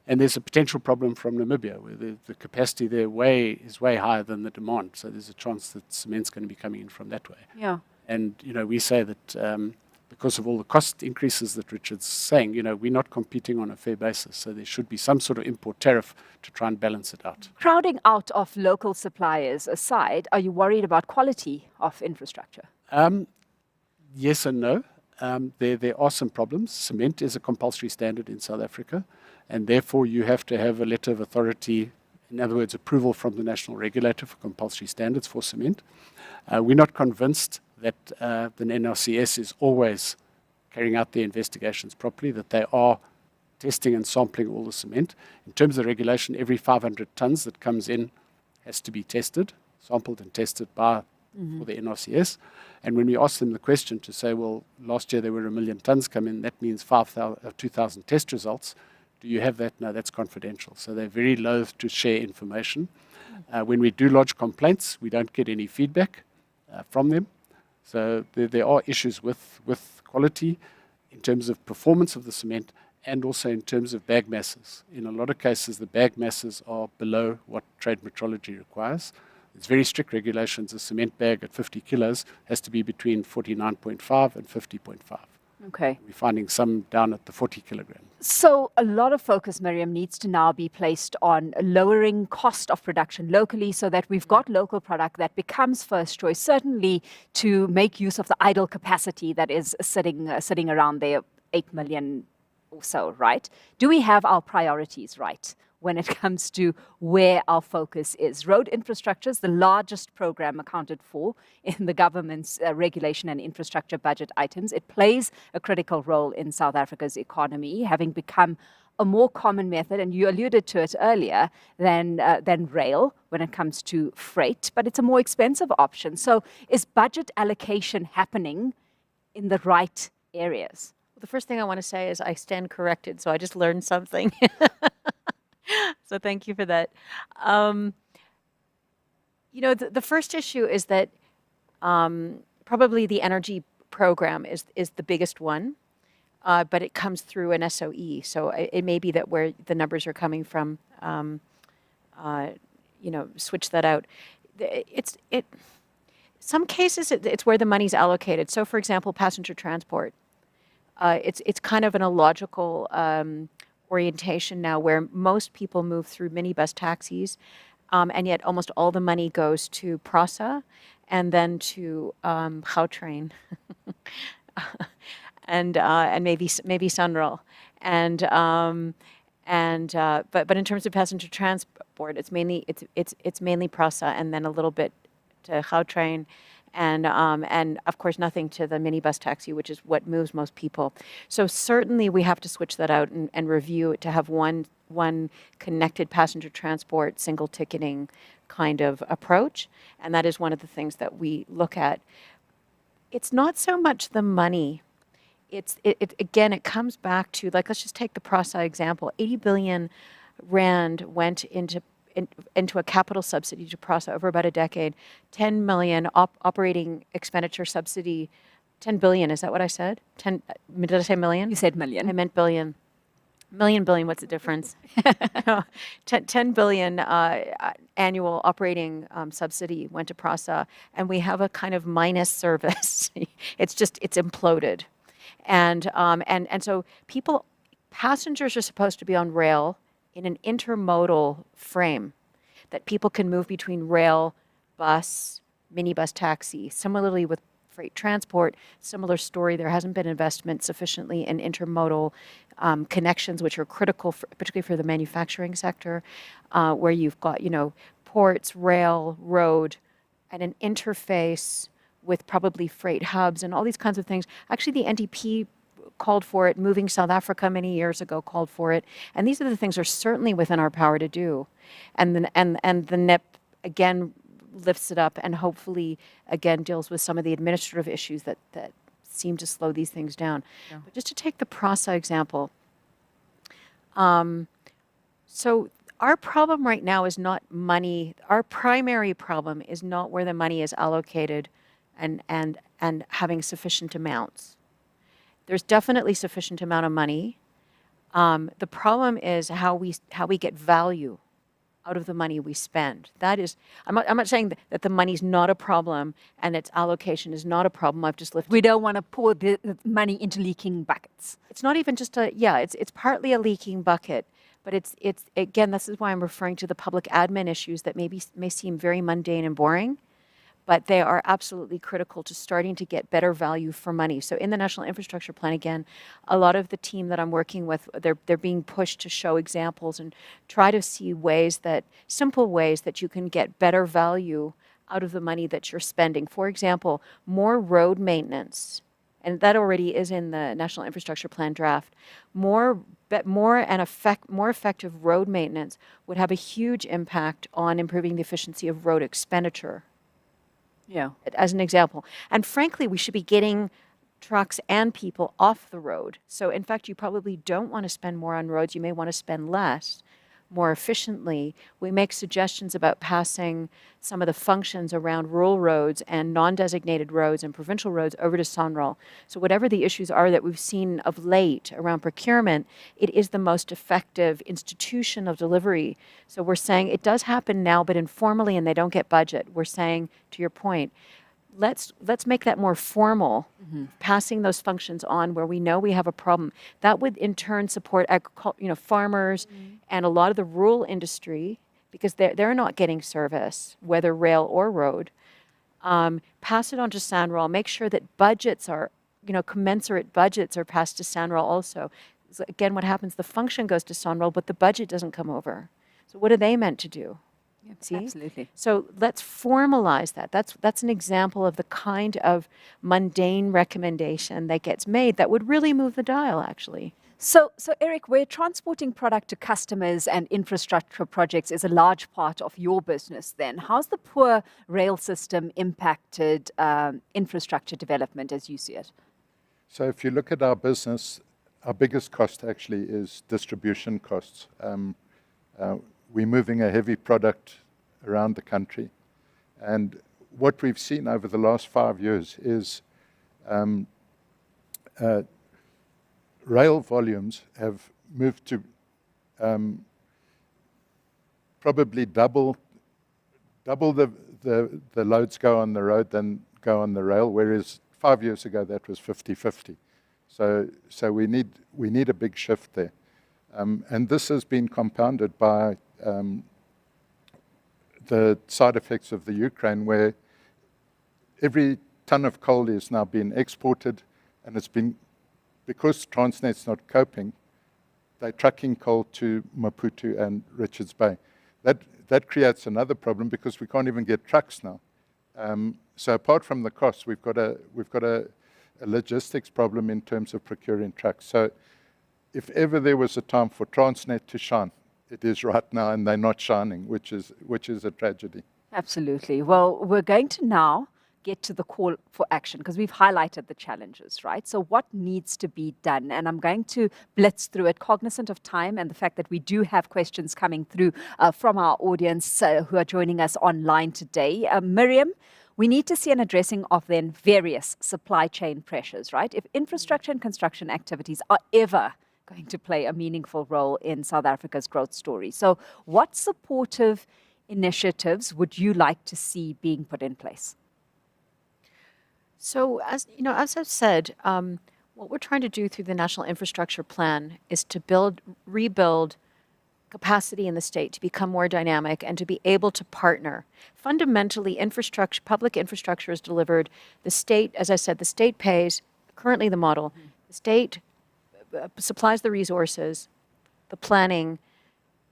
And there's a potential problem from Namibia, where the capacity there is way higher than the demand. So there's a chance that cement's going to be coming in from that way. Yeah. And, we say that because of all the cost increases that Richard's saying, we're not competing on a fair basis. So there should be some sort of import tariff to try and balance it out. Crowding out of local suppliers aside, are you worried about quality of infrastructure? Yes and no. There are some problems. Cement is a compulsory standard in South Africa, and therefore you have to have a letter of authority in other words, approval from the national regulator for compulsory standards for cement. We're not convinced that the NRCS is always carrying out their investigations properly, that they are testing and sampling all the cement. In terms of the regulation, every 500 tons that comes in has to be tested, sampled and tested by for the NRCS. And when we ask them the question to say, well, last year there were 1 million tons come in, that means 2,000 test results. Do you have that? No, that's confidential. So they're very loath to share information. When we do lodge complaints, we don't get any feedback from them. So there are issues with quality in terms of performance of the cement and also in terms of bag masses. In a lot of cases, the bag masses are below what trade metrology requires. It's very strict regulations. A cement bag at 50 kilos has to be between 49.5 and 50.5. Okay. We're finding some down at the 40 kilogram. So a lot of focus, Miriam, needs to now be placed on lowering cost of production locally so that we've got local product that becomes first choice, certainly to make use of the idle capacity that is sitting around there, 8 million or so, right? Do we have our priorities right when it comes to where our focus is? Road infrastructure is the largest program accounted for in the government's regulation and infrastructure budget items. It plays a critical role in South Africa's economy, having become a more common method, and you alluded to it earlier, than rail when it comes to freight, but it's a more expensive option. So is budget allocation happening in the right areas? The first thing I want to say is I stand corrected, so I just learned something. So thank you for that. The first issue is that probably the energy program is the biggest one, but it comes through an SOE. So it may be that where the numbers are coming from, switch that out. Some cases it's where the money's allocated. So for example, passenger transport. It's kind of an illogical orientation now where most people move through minibus taxis, and yet almost all the money goes to PRASA and then to Gautrain and maybe Sunrail. But in terms of passenger transport, it's mainly PRASA and then a little bit to Gautrain. And of course, nothing to the minibus taxi, which is what moves most people. So certainly we have to switch that out and review it to have one connected passenger transport, single ticketing kind of approach. And that is one of the things that we look at. It's not so much the money. Again, it comes back to, like, let's just take the PRASA example. 80 billion rand went into a capital subsidy to PRASA over about a decade. 10 million operating expenditure subsidy. 10 billion, is that what I said? Did I say million? You said million. I meant billion. Billion, what's the difference? 10 billion annual operating subsidy went to PRASA, and we have a kind of minus service. It's imploded. And so passengers are supposed to be on rail in an intermodal frame, that people can move between rail, bus, minibus taxi. Similarly with freight transport, similar story. There hasn't been investment sufficiently in intermodal connections, which are critical, particularly for the manufacturing sector, where you've got, ports, rail, road, and an interface with probably freight hubs and all these kinds of things. Actually, the NDP called for it. Moving South Africa many years ago called for it. And these are the things that are certainly within our power to do. And the NIP, again, lifts it up and hopefully, again, deals with some of the administrative issues that seem to slow these things down. Yeah. But just to take the PRASA example, so our problem right now is not money. Our primary problem is not where the money is allocated and having sufficient amounts. There's definitely sufficient amount of money. The problem is how we get value out of the money we spend. That is, I'm not saying that the money's not a problem and its allocation is not a problem. I've just lifted. We don't want to pour the money into leaking buckets. It's not even just it's partly a leaking bucket, but it's again, this is why I'm referring to the public admin issues that may seem very mundane and boring, but they are absolutely critical to starting to get better value for money. So in the National Infrastructure Plan, again, a lot of the team that I'm working with, they're being pushed to show examples and try to see simple ways that you can get better value out of the money that you're spending. For example, more road maintenance, and that already is in the National Infrastructure Plan draft. More effective road maintenance would have a huge impact on improving the efficiency of road expenditure. Yeah. As an example. And frankly, we should be getting trucks and people off the road. So in fact, you probably don't want to spend more on roads. You may want to spend less, more efficiently. We make suggestions about passing some of the functions around rural roads and non-designated roads and provincial roads over to Sonral. So whatever the issues are that we've seen of late around procurement, it is the most effective institution of delivery. So we're saying it does happen now, but informally, and they don't get budget. We're saying, to your point, let's make that more formal, passing those functions on where we know we have a problem. That would in turn support farmers and a lot of the rural industry, because they're not getting service, whether rail or road. Pass it on to Sanral. Make sure that budgets are, commensurate budgets are passed to Sanral also. So again, what happens? The function goes to Sanral, but the budget doesn't come over. So what are they meant to do? Yeah, See? absolutely. So let's formalize that. That's an example of the kind of mundane recommendation that gets made that would really move the dial, actually. So Eric, where transporting product to customers and infrastructure projects is a large part of your business then, how's the poor rail system impacted infrastructure development as you see it? So if you look at our business, our biggest cost actually is distribution costs. We're moving a heavy product around the country. And what we've seen over the last 5 years is rail volumes have moved to probably double the loads go on the road than go on the rail, whereas 5 years ago that was 50-50. So we need a big shift there. And this has been compounded by the side effects of the Ukraine, where every ton of coal is now being exported, and it's been, because Transnet's not coping, they're trucking coal to Maputo and Richards Bay. That creates another problem because we can't even get trucks now. So apart from the costs, we've got a logistics problem in terms of procuring trucks. So if ever there was a time for Transnet to shine, it is right now, and they're not shining, which is a tragedy. Absolutely. Well, we're going to now get to the call for action because we've highlighted the challenges, right? So what needs to be done? And I'm going to blitz through it, cognizant of time and the fact that we do have questions coming through from our audience who are joining us online today. Miriam, we need to see an addressing of then various supply chain pressures, right? If infrastructure and construction activities are ever going to play a meaningful role in South Africa's growth story. So what supportive initiatives would you like to see being put in place? So as I've said, what we're trying to do through the National Infrastructure Plan is to rebuild capacity in the state to become more dynamic and to be able to partner. Fundamentally, public infrastructure is delivered. The state, as I said, the state pays, currently the model, the state supplies the resources, the planning,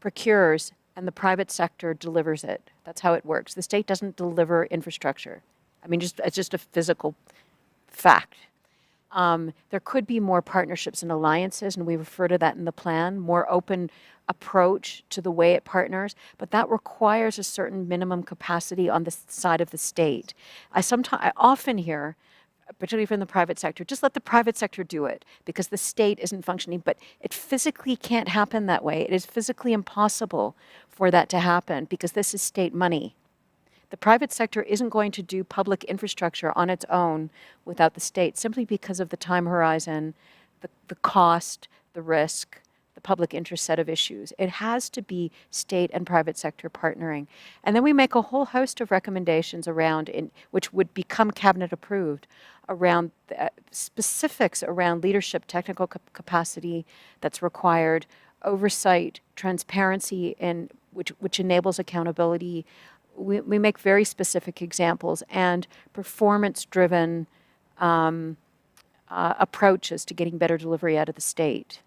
procures, and the private sector delivers it. That's how it works. The state doesn't deliver infrastructure. I mean, it's just a physical fact. There could be more partnerships and alliances, and we refer to that in the plan, more open approach to the way it partners, but that requires a certain minimum capacity on the side of the state. I often hear, particularly from the private sector, just let the private sector do it because the state isn't functioning, but it physically can't happen that way. It is physically impossible for that to happen because this is state money. The private sector isn't going to do public infrastructure on its own without the state, simply because of the time horizon, the cost, the risk, the public interest set of issues. It has to be state and private sector partnering. And then we make a whole host of recommendations which would become cabinet approved, around specifics around leadership, technical capacity that's required, oversight, transparency, which enables accountability, we make very specific examples and performance-driven approaches to getting better delivery out of the state.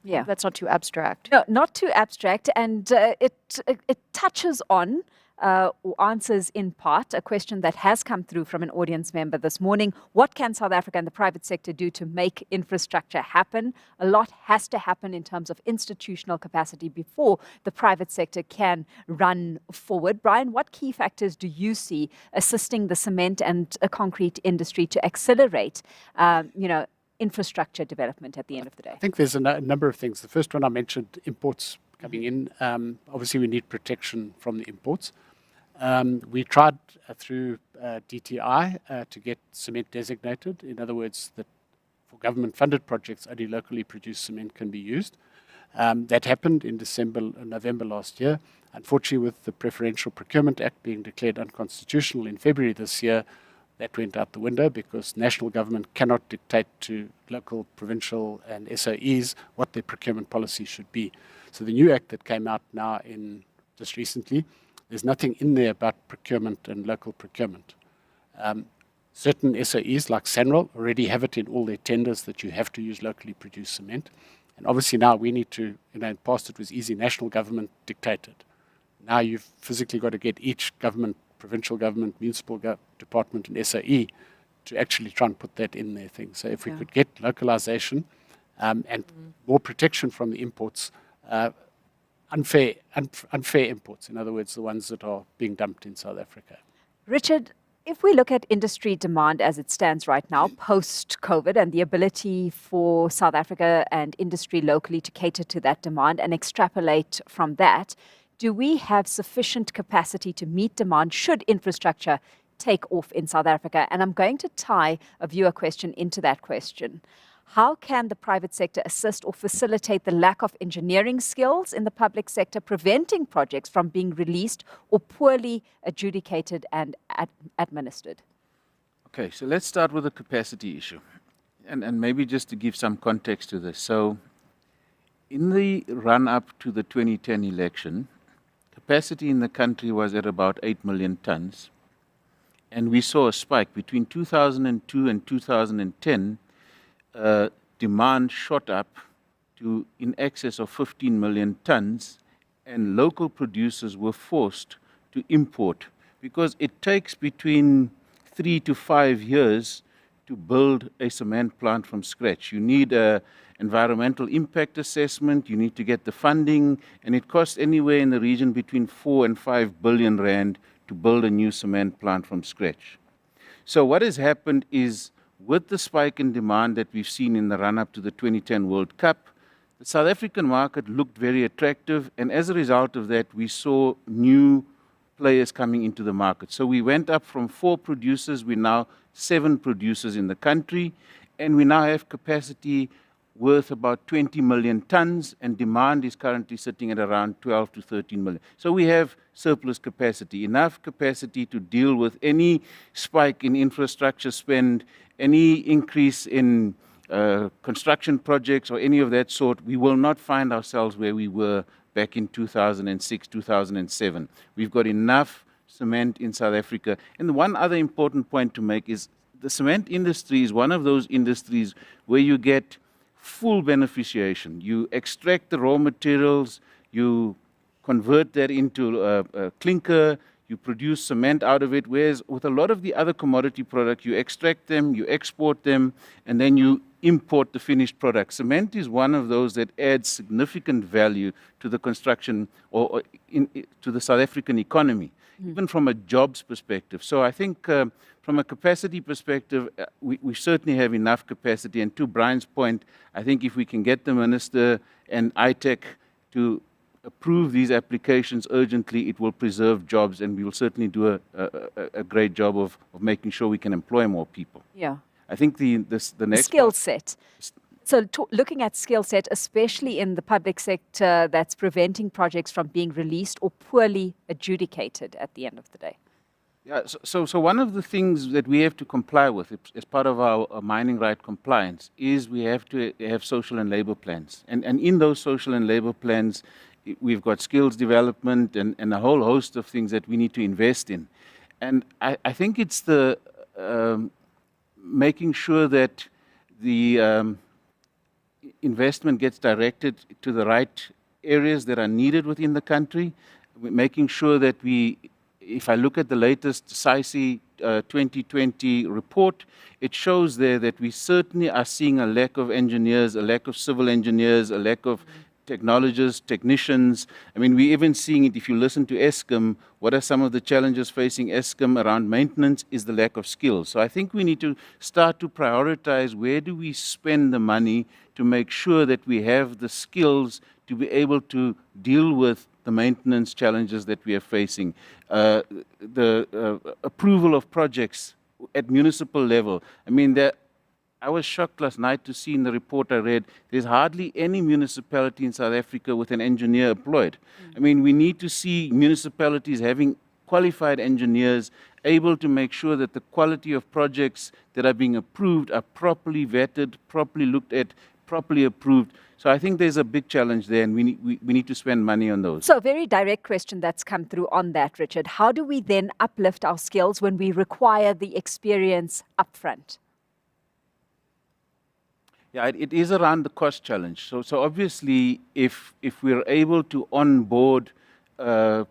Yeah. That's not too abstract. No, not too abstract, and it touches on or answers in part a question that has come through from an audience member this morning. What can South Africa and the private sector do to make infrastructure happen? A lot has to happen in terms of institutional capacity before the private sector can run forward. Brian, what key factors do you see assisting the cement and concrete industry to accelerate, infrastructure development at the end of the day? I think there's a number of things. The first one I mentioned, imports coming in. Obviously, we need protection from the imports. We tried through DTI to get cement designated. In other words, that for government-funded projects, only locally produced cement can be used. That happened in November last year. Unfortunately, with the Preferential Procurement Act being declared unconstitutional in February this year, that went out the window because national government cannot dictate to local, provincial and SOEs what their procurement policy should be. So the new act that came out now just recently, there's nothing in there about procurement and local procurement. Certain SOEs like Sanral already have it in all their tenders that you have to use locally produced cement. And obviously now we need to, in the past it was easy, national government dictated. Now you've physically got to get each government, provincial government, municipal department and SOE to actually try and put that in their thing. So if we could get localization and more protection from the imports, unfair imports, in other words, the ones that are being dumped in South Africa. Richard, if we look at industry demand as it stands right now, post-COVID, and the ability for South Africa and industry locally to cater to that demand and extrapolate from that, do we have sufficient capacity to meet demand should infrastructure take off in South Africa? And I'm going to tie a viewer question into that question. How can the private sector assist or facilitate the lack of engineering skills in the public sector, preventing projects from being released or poorly adjudicated and administered? Okay, so let's start with the capacity issue. And maybe just to give some context to this. So in the run-up to the 2010 election, capacity in the country was at about 8 million tons. And we saw a spike between 2002 and 2010. Demand shot up to in excess of 15 million tons, and local producers were forced to import because it takes between 3 to 5 years to build a cement plant from scratch. You need an environmental impact assessment, you need to get the funding, and it costs anywhere in the region between 4 and 5 billion rand to build a new cement plant from scratch. So what has happened is, with the spike in demand that we've seen in the run-up to the 2010 World Cup, the South African market looked very attractive, and as a result of that, we saw new players coming into the market. So we went up from 4 producers, we're now 7 producers in the country, and we now have capacity worth about 20 million tons, and demand is currently sitting at around 12 to 13 million. So we have surplus capacity, enough capacity to deal with any spike in infrastructure spend, any increase in construction projects or any of that sort. We will not find ourselves where we were back in 2006, 2007. We've got enough cement in South Africa. And one other important point to make is the cement industry is one of those industries where you get full beneficiation. You extract the raw materials, you convert that into clinker, you produce cement out of it, whereas with a lot of the other commodity products, you extract them, you export them, and then you import the finished product. Cement is one of those that adds significant value to the construction or to the South African economy, even from a jobs perspective. So I think from a capacity perspective, we certainly have enough capacity. And to Brian's point, I think if we can get the Minister and ITEC to approve these applications urgently, it will preserve jobs, and we will certainly do a great job of making sure we can employ more people. Yeah. I think the next skill set. So looking at skill set, especially in the public sector, that's preventing projects from being released or poorly adjudicated at the end of the day. Yeah, so one of the things that we have to comply with as part of our mining right compliance is we have to have social and labor plans. And in those social and labor plans we've got skills development and a whole host of things that we need to invest in. And I think it's the making sure that the investment gets directed to the right areas that are needed within the country, making sure that if I look at the latest SAICI 2020 report, it shows there that we certainly are seeing a lack of engineers, a lack of civil engineers, a lack of technologists, technicians. I mean, we're even seeing it if you listen to Eskom. What are some of the challenges facing Eskom around maintenance is the lack of skills. So I think we need to start to prioritize where do we spend the money to make sure that we have the skills to be able to deal with the maintenance challenges that we are facing. The approval of projects at municipal level. I mean, I was shocked last night to see in the report I read, there's hardly any municipality in South Africa with an engineer employed. I mean, we need to see municipalities having qualified engineers able to make sure that the quality of projects that are being approved are properly vetted, properly looked at, properly approved. So I think there's a big challenge there, and we need to spend money on those. So a very direct question that's come through on that, Richard. How do we then uplift our skills when we require the experience upfront? Yeah, it is around the cost challenge. So obviously, if we're able to onboard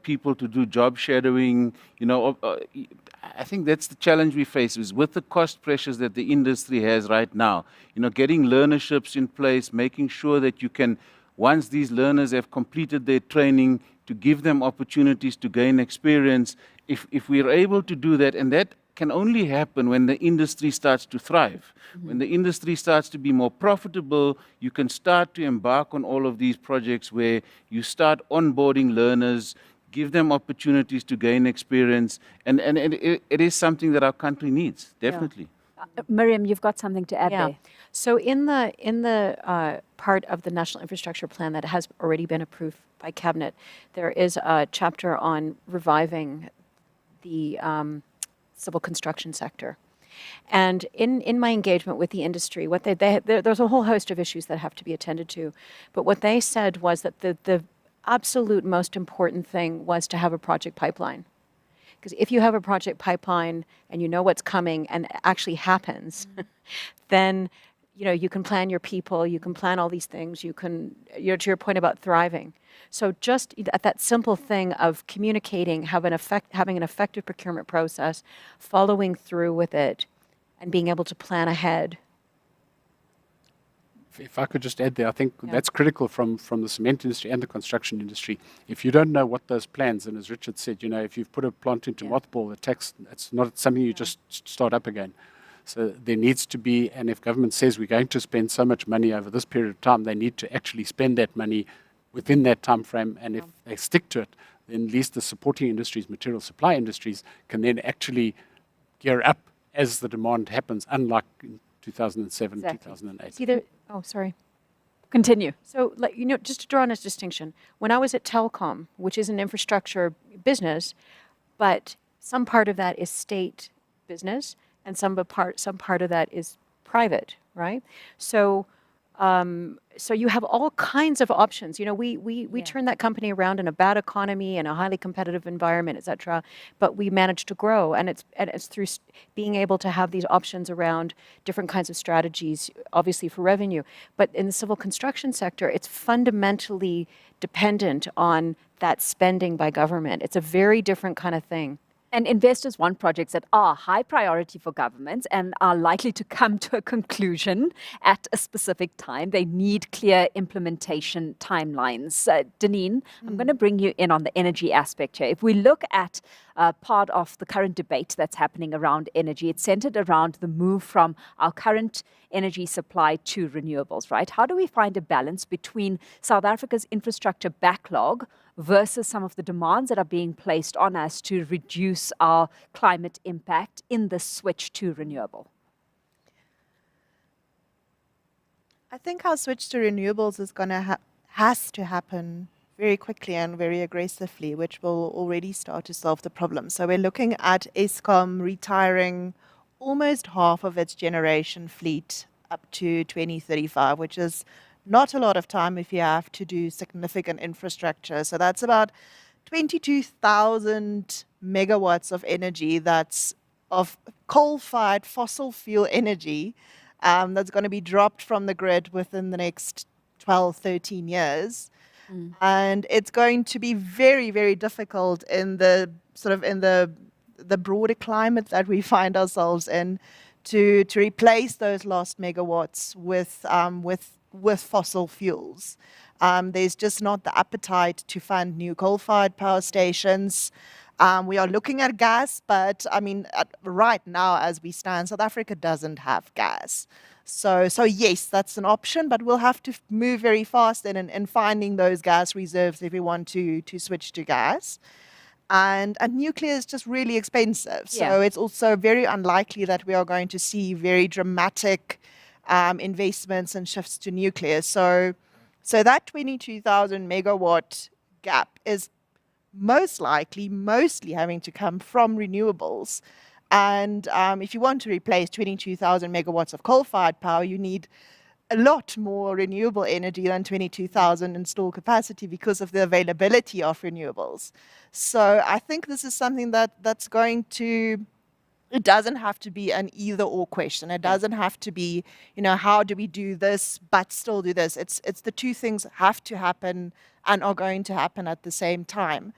people to do job shadowing, I think that's the challenge we face is with the cost pressures that the industry has right now. Getting learnerships in place, making sure that you can, once these learners have completed their training, to give them opportunities to gain experience. If we're able to do that, and that can only happen when the industry starts to thrive. Mm-hmm. When the industry starts to be more profitable, you can start to embark on all of these projects where you start onboarding learners, give them opportunities to gain experience, and it is something that our country needs, definitely. Yeah. Miriam, you've got something to add there. So in the part of the National Infrastructure Plan that has already been approved by Cabinet, there is a chapter on reviving the civil construction sector. And in my engagement with the industry, what there's a whole host of issues that have to be attended to. But what they said was that the absolute most important thing was to have a project pipeline. Because if you have a project pipeline and you know what's coming and it actually happens, then you can plan your people, you can plan all these things, you can, to your point about thriving. So just at that simple thing of communicating, having an effective procurement process, following through with it, and being able to plan ahead. If I could just add there, I think that's critical from the cement industry and the construction industry. If you don't know what those plans, and as Richard said, if you've put a plant into mothball, it's not something you just start up again. So there needs to be, and if government says we're going to spend so much money over this period of time, they need to actually spend that money within that time frame. And if they stick to it, then at least the supporting industries, material supply industries, can then actually gear up as the demand happens, unlike in 2007, 2008. Oh, sorry. Continue. So, just to draw on a distinction, when I was at Telkom, which is an infrastructure business, but some part of that is state business, and some part of that is private, right? So you have all kinds of options. We turned that company around in a bad economy and a highly competitive environment, et cetera, but we managed to grow, and it's through being able to have these options around different kinds of strategies, obviously for revenue. But in the civil construction sector, it's fundamentally dependent on that spending by government. It's a very different kind of thing. And investors want projects that are high priority for governments and are likely to come to a conclusion at a specific time. They need clear implementation timelines. Deneen, I'm going to bring you in on the energy aspect here. If we look at part of the current debate that's happening around energy, it's centered around the move from our current energy supply to renewables, right? How do we find a balance between South Africa's infrastructure backlog versus some of the demands that are being placed on us to reduce our climate impact in the switch to renewable? I think our switch to renewables is has to happen very quickly and very aggressively, which will already start to solve the problem. So we're looking at Eskom retiring almost half of its generation fleet up to 2035, which is not a lot of time if you have to do significant infrastructure. So that's about 22,000 megawatts of energy that's of coal-fired fossil fuel energy that's going to be dropped from the grid within the next 12, 13 years. And it's going to be very, very difficult in the sort of in the broader climate that we find ourselves in to replace those lost megawatts with fossil fuels. There's just not the appetite to fund new coal-fired power stations. We are looking at gas, but I mean, right now as we stand, South Africa doesn't have gas. So yes, that's an option, but we'll have to move very fast in finding those gas reserves if we want to switch to gas. And nuclear is just really expensive. So it's also very unlikely that we are going to see very dramatic investments and shifts to nuclear. So that 22,000 megawatt gap is most likely mostly having to come from renewables. And if you want to replace 22,000 megawatts of coal-fired power, you need a lot more renewable energy than 22,000 installed capacity because of the availability of renewables. So I think this is something that's going to, it doesn't have to be an either-or question. It doesn't have to be, how do we do this but still do this? It's the two things have to happen and are going to happen at the same time.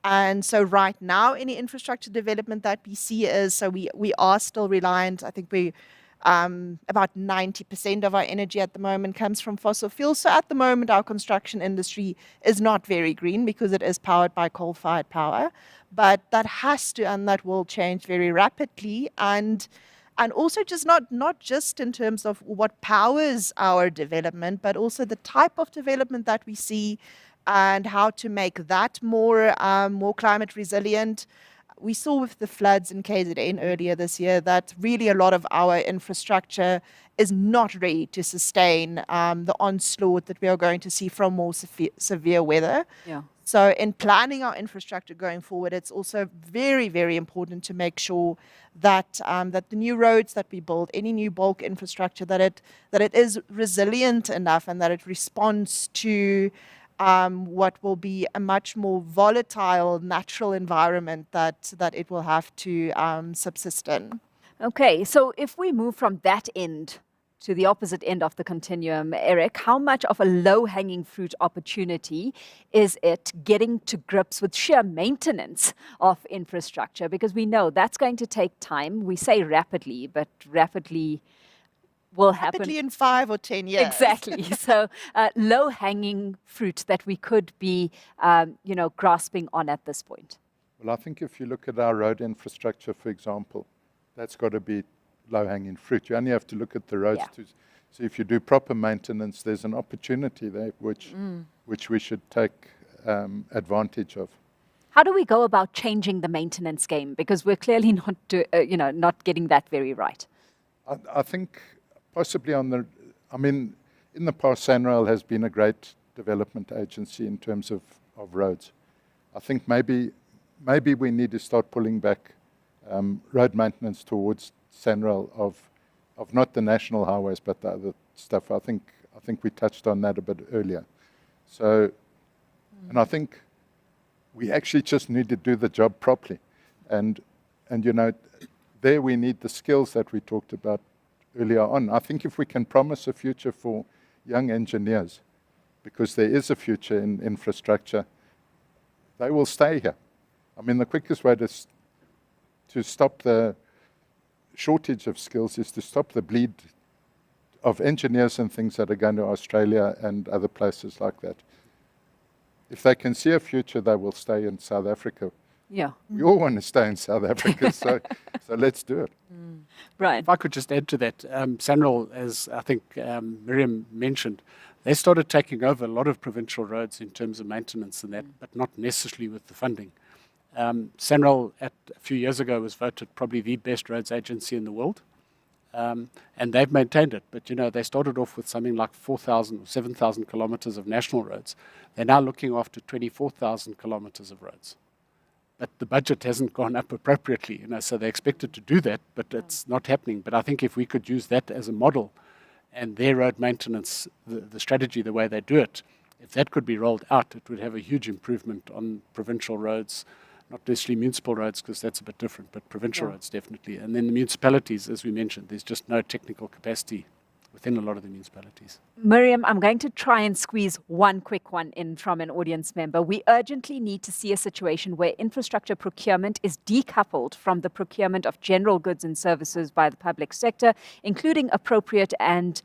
And so right now, any infrastructure development that we see is, so we are still reliant. I think we about 90% of our energy at the moment comes from fossil fuels. So at the moment, our construction industry is not very green because it is powered by coal-fired power. But that has to and that will change very rapidly. And also just not just in terms of what powers our development, but also the type of development that we see and how to make that more climate resilient. We saw with the floods in KZN earlier this year that really a lot of our infrastructure is not ready to sustain the onslaught that we are going to see from more severe weather. Yeah. So in planning our infrastructure going forward, it's also very, very important to make sure that that the new roads that we build, any new bulk infrastructure, that it is resilient enough and that it responds to what will be a much more volatile natural environment that it will have to subsist in. Okay, so if we move from that end to the opposite end of the continuum, Eric, how much of a low-hanging fruit opportunity is it getting to grips with sheer maintenance of infrastructure? Because we know that's going to take time. We say rapidly, but rapidly will happen. Rapidly in 5 or 10 years. Exactly. So low-hanging fruit that we could be, grasping on at this point. Well, I think if you look at our road infrastructure, for example, that's got to be low-hanging fruit. You only have to look at the roads. Yeah. So if you do proper maintenance, there's an opportunity there which we should take advantage of. How do we go about changing the maintenance game? Because we're clearly not getting that very right. I think possibly in the past, SANRAL has been a great development agency in terms of roads. I think maybe we need to start pulling back road maintenance towards SANRAL of not the national highways, but the other stuff. I think we touched on that a bit earlier. So, and I think we actually just need to do the job properly. And there we need the skills that we talked about earlier on. I think if we can promise a future for young engineers, because there is a future in infrastructure, they will stay here. I mean, the quickest way to stop the shortage of skills is to stop the bleed of engineers and things that are going to Australia and other places like that. If they can see a future, they will stay in South Africa. Yeah. We all want to stay in South Africa, so let's do it. Brian. If I could just add to that, SANRAL, as I think Miriam mentioned, they started taking over a lot of provincial roads in terms of maintenance and that, but not necessarily with the funding. SANRAL a few years ago was voted probably the best roads agency in the world, and they've maintained it. But they started off with something like 4,000 or 7,000 kilometers of national roads. They're now looking after 24,000 kilometers of roads. But the budget hasn't gone up appropriately, so they're expected to do that, but it's not happening. But I think if we could use that as a model and their road maintenance, the strategy, the way they do it, if that could be rolled out, it would have a huge improvement on provincial roads, not necessarily municipal roads, because that's a bit different, but provincial roads definitely. And then the municipalities, as we mentioned, there's just no technical capacity within a lot of the municipalities. Miriam, I'm going to try and squeeze one quick one in from an audience member. We urgently need to see a situation where infrastructure procurement is decoupled from the procurement of general goods and services by the public sector, including appropriate and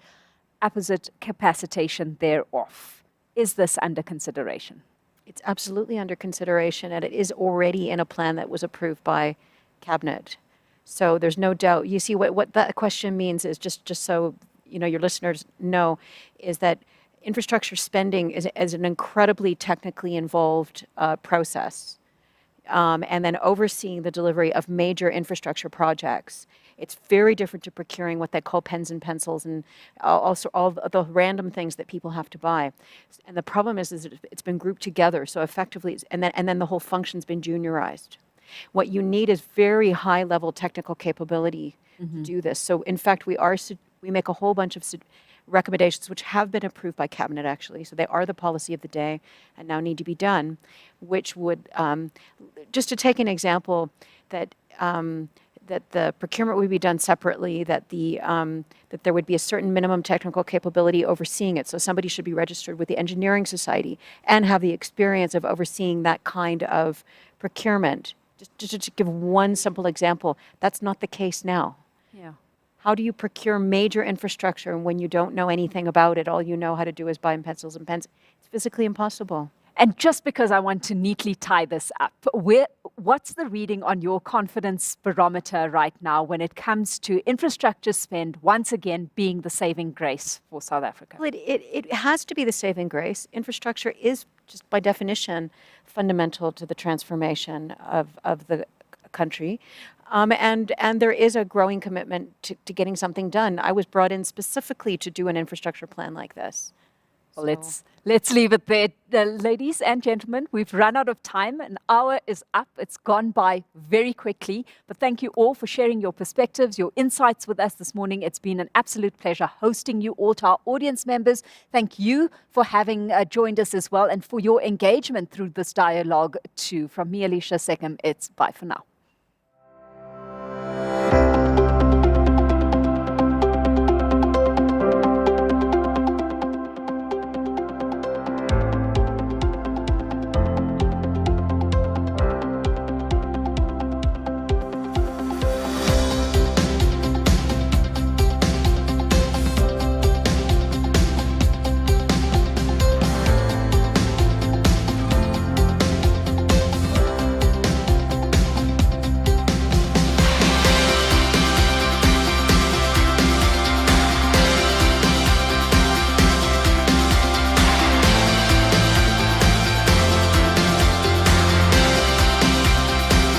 apposite capacitation thereof. Is this under consideration? It's absolutely under consideration, and it is already in a plan that was approved by Cabinet. So there's no doubt. You see, what that question means is, just so your listeners know, is that infrastructure spending is an incredibly technically involved process. And then overseeing the delivery of major infrastructure projects. It's very different to procuring what they call pens and pencils and also all the random things that people have to buy. And the problem is that it's been grouped together so effectively, and then the whole function's been juniorized. What you need is very high level technical capability to do this. So in fact, we make a whole bunch of recommendations which have been approved by Cabinet, actually. So they are the policy of the day and now need to be done, which would, just to take an example, that the procurement would be done separately, that there would be a certain minimum technical capability overseeing it. So somebody should be registered with the Engineering Society and have the experience of overseeing that kind of procurement. Just to give one simple example, that's not the case now. Yeah. How do you procure major infrastructure when you don't know anything about it? All you know how to do is buy pencils and pens. It's physically impossible. And just because I want to neatly tie this up, what's the reading on your confidence barometer right now when it comes to infrastructure spend once again being the saving grace for South Africa? Well, it has to be the saving grace. Infrastructure is, just by definition, fundamental to the transformation of the country. And there is a growing commitment to getting something done. I was brought in specifically to do an infrastructure plan like this. Well, let's leave it there. Ladies and gentlemen, we've run out of time. An hour is up. It's gone by very quickly. But thank you all for sharing your perspectives, your insights with us this morning. It's been an absolute pleasure hosting you all. To our audience members, thank you for having joined us as well and for your engagement through this dialogue too. From me, Alicia Seckham, it's bye for now.